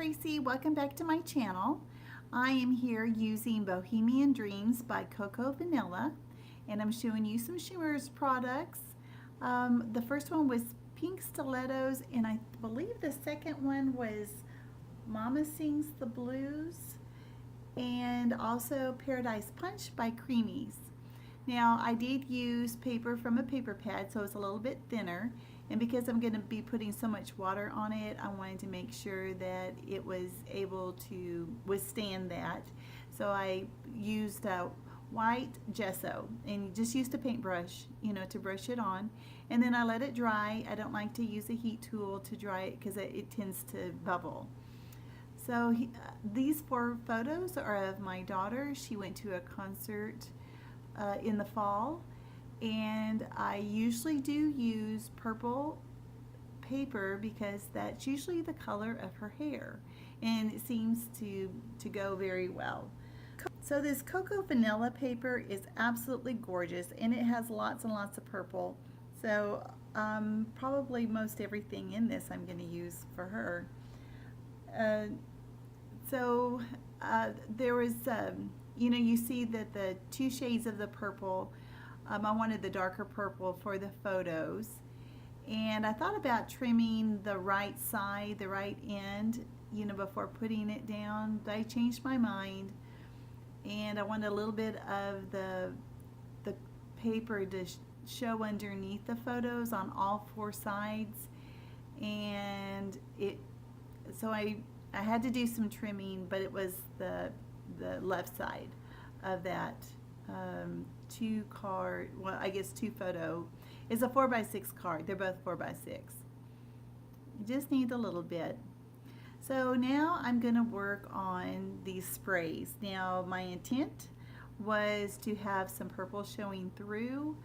Tracy. Welcome back to my channel. I am here using Bohemian Dreams by Cocoa Vanilla, and I'm showing you some Shimmers products. The first one was Pink Stilettos, and I believe the second one was Mama Sings the Blues, and also Paradise Punch by Creamies. Now, I did use paper from a paper pad, so it's a little bit thinner. And because I'm going to be putting so much water on it, I wanted to make sure that it was able to withstand that. So I used white gesso and just used a paintbrush, to brush it on. And then I let it dry. I don't like to use a heat tool to dry it because it tends to bubble. So these 4 photos are of my daughter. She went to a concert in the fall. And I usually do use purple paper because that's usually the color of her hair, and it seems to go very well. So this Cocoa Vanilla paper is absolutely gorgeous, and it has lots and lots of purple. So probably most everything in this I'm going to use for her. There was, you see that the 2 shades of the purple. I wanted the darker purple for the photos, and I thought about trimming the right side, the right end, before putting it down, but I changed my mind, and I wanted a little bit of the paper to show underneath the photos on all 4 sides, and so I had to do some trimming, but it was the left side of that 2 card, well, I guess 2 photo. It's a 4x6 card. They're both 4x6. You just need a little bit. So now I'm going to work on these sprays. Now my intent was to have some purple showing through,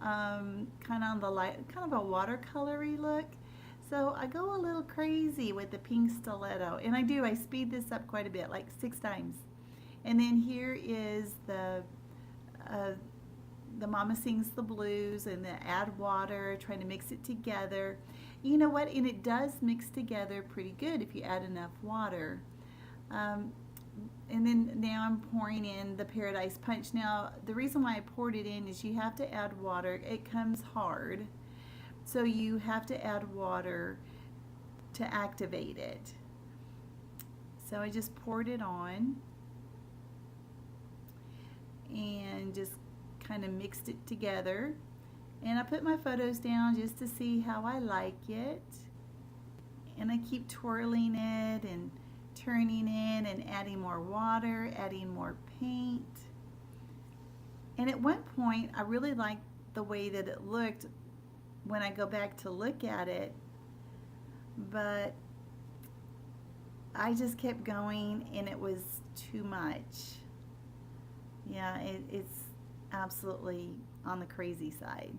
kind of on the light, kind of a watercolory look. So I go a little crazy with the pink stiletto, and I speed this up quite a bit, like 6 times. And then here is the Mama Sings the Blues, and the add water, trying to mix it together. You know what? And it does mix together pretty good if you add enough water. And then now I'm pouring in the Paradise Punch. Now, the reason why I poured it in is you have to add water. It comes hard, so you have to add water to activate it. So I just poured it on and just kind of mixed it together, and I put my photos down just to see how I like it, and I keep twirling it and turning it and adding more water, adding more paint. And at one point I really liked the way that it looked when I go back to look at it, but I just kept going and it was too much. Yeah, it's absolutely on the crazy side.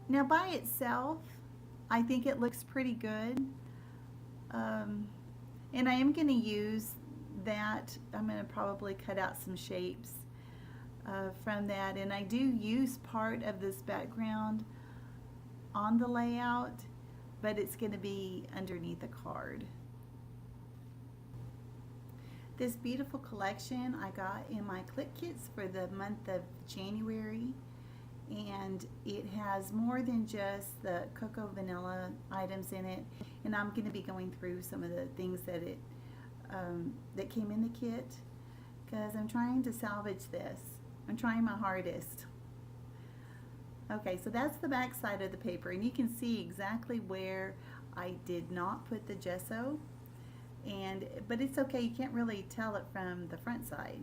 Now by itself, I think it looks pretty good. And I am going to use that. I'm going to probably cut out some shapes from that. And I do use part of this background on the layout, but it's going to be underneath a card. This beautiful collection I got in my Clique kits for the month of January, and it has more than just the Cocoa Vanilla items in it, and I'm going to be going through some of the things that that came in the kit, because I'm trying to salvage this. I'm trying my hardest. Okay, so that's the back side of the paper, and you can see exactly where I did not put the gesso. But it's okay, you can't really tell it from the front side,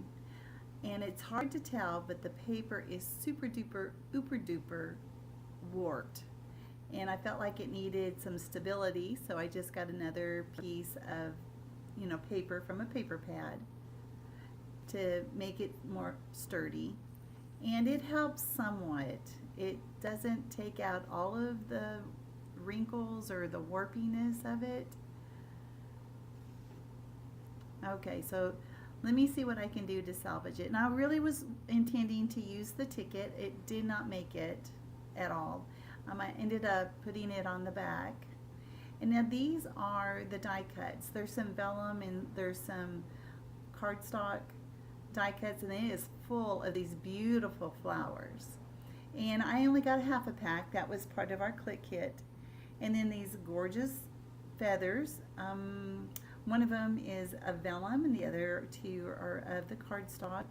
and it's hard to tell, but the paper is super duper duper warped, and I felt like it needed some stability, so I just got another piece of paper from a paper pad to make it more sturdy, and it helps somewhat. It doesn't take out all of the wrinkles or the warpiness of it. Okay, so let me see what I can do to salvage it. And I really was intending to use the ticket. It did not make it at all. I ended up putting it on the back. And now these are the die cuts. There's some vellum and there's some cardstock die cuts, and it is full of these beautiful flowers. And I only got a half a pack. That was part of our Clique kit. And then these gorgeous feathers. One of them is a vellum and the other two are of the cardstock.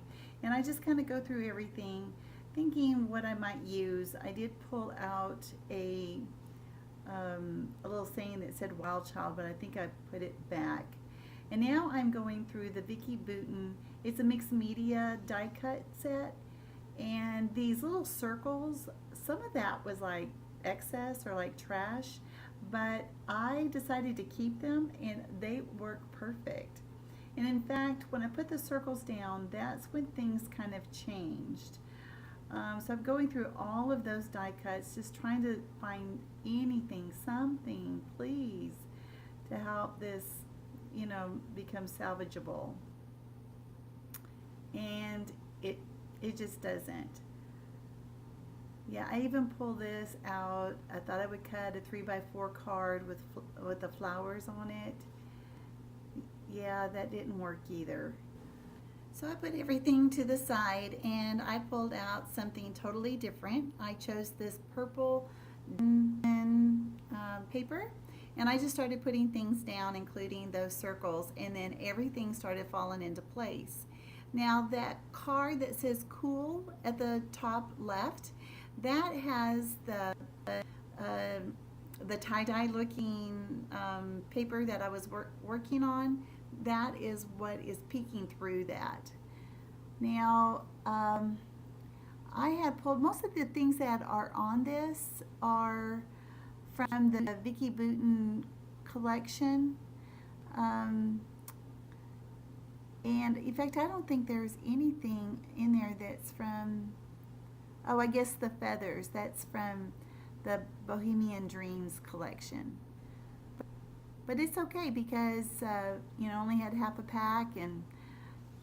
And I just kind of go through everything thinking what I might use. I did pull out a little saying that said Wild Child, but I think I put it back. And now I'm going through the Vicki Boutin. It's a mixed media die cut set. And these little circles, some of that was like excess or like trash, but I decided to keep them and they work perfect. And in fact, when I put the circles down, that's when things kind of changed. So I'm going through all of those die cuts, just trying to find anything, something, please, to help this, you know, become salvageable. And it just doesn't. Yeah, I even pulled this out. I thought I would cut a 3x4 card with the flowers on it. Yeah, that didn't work either. So I put everything to the side and I pulled out something totally different. I chose this purple paper, and I just started putting things down, including those circles, and then everything started falling into place. Now that card that says cool at the top left, that has the tie-dye looking paper that I was working on. That is what is peeking through that. Now, I had pulled most of the things that are on this are from the Vicki Boutin collection. And in fact, I don't think there's anything in there that's from, oh, I guess the feathers, that's from the Bohemian Dreams collection. But it's okay because, you know, only had half a pack and,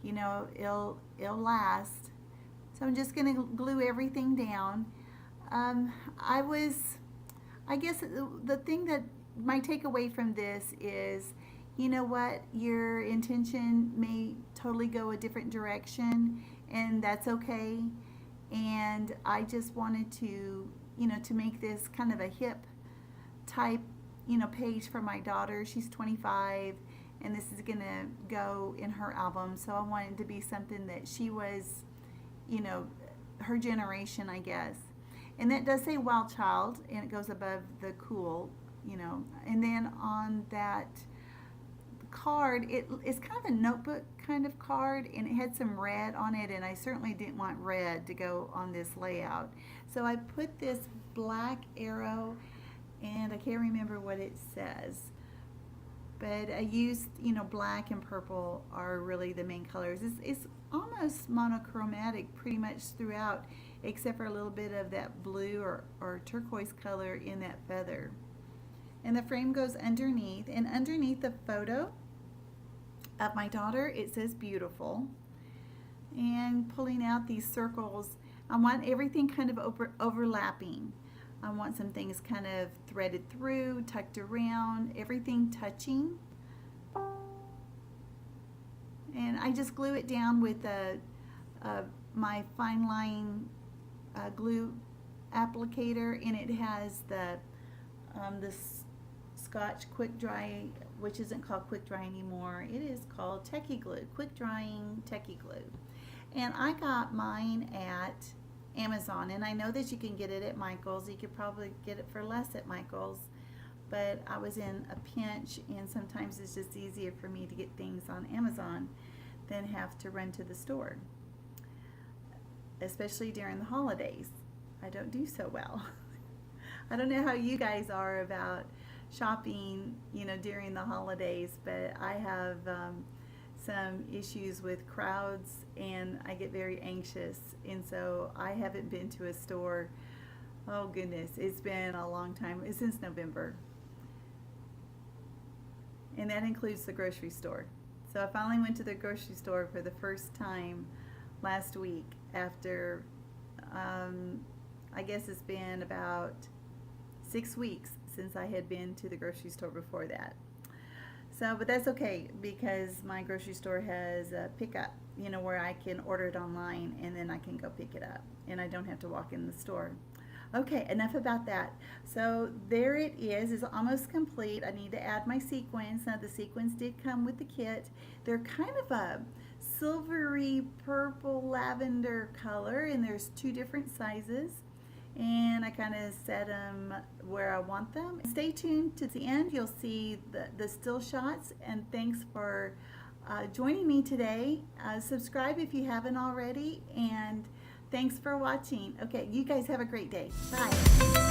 you know, it'll last. So I'm just going to glue everything down. I guess the thing that my takeaway from this is, you know what, your intention may totally go a different direction, and that's okay. And I just wanted to, you know, to make this kind of a hip type, you know, page for my daughter. She's 25 and this is gonna go in her album, so I wanted to be something that she was, you know, her generation, I guess. And that does say Wild Child, and it goes above the cool, you know. And then on that card, it's kind of a notebook kind of card, and it had some red on it, and I certainly didn't want red to go on this layout. So I put this black arrow, and I can't remember what it says, but I used, you know, black and purple are really the main colors. It's almost monochromatic pretty much throughout, except for a little bit of that blue or turquoise color in that feather. And the frame goes underneath, and underneath the photo of my daughter, it says beautiful. And pulling out these circles, I want everything kind of overlapping. I want some things kind of threaded through, tucked around, everything touching. And I just glue it down with my fine line glue applicator, and it has the Scotch Quick Dry, which isn't called Quick Dry anymore. It is called Techie Glue, Quick Drying Techie Glue. And I got mine at Amazon, and I know that you can get it at Michael's. You could probably get it for less at Michael's, but I was in a pinch, and sometimes it's just easier for me to get things on Amazon than have to run to the store, especially during the holidays. I don't do so well. I don't know how you guys are about shopping, you know, during the holidays, but I have some issues with crowds, and I get very anxious, and so I haven't been to a store, oh goodness, it's been a long time. It's since November, and that includes the grocery store. So I finally went to the grocery store for the first time last week after I guess it's been about 6 weeks since I had been to the grocery store before that. So, but that's okay because my grocery store has a pickup, you know, where I can order it online and then I can go pick it up and I don't have to walk in the store. Okay, enough about that. So there it is. It's almost complete. I need to add my sequins. Now the sequins did come with the kit. They're kind of a silvery purple lavender color, and there's 2 different sizes. And I kind of set them where I want them. Stay tuned to the end. You'll see the still shots. And thanks for joining me today. Subscribe if you haven't already. And thanks for watching. Okay, you guys have a great day. Bye.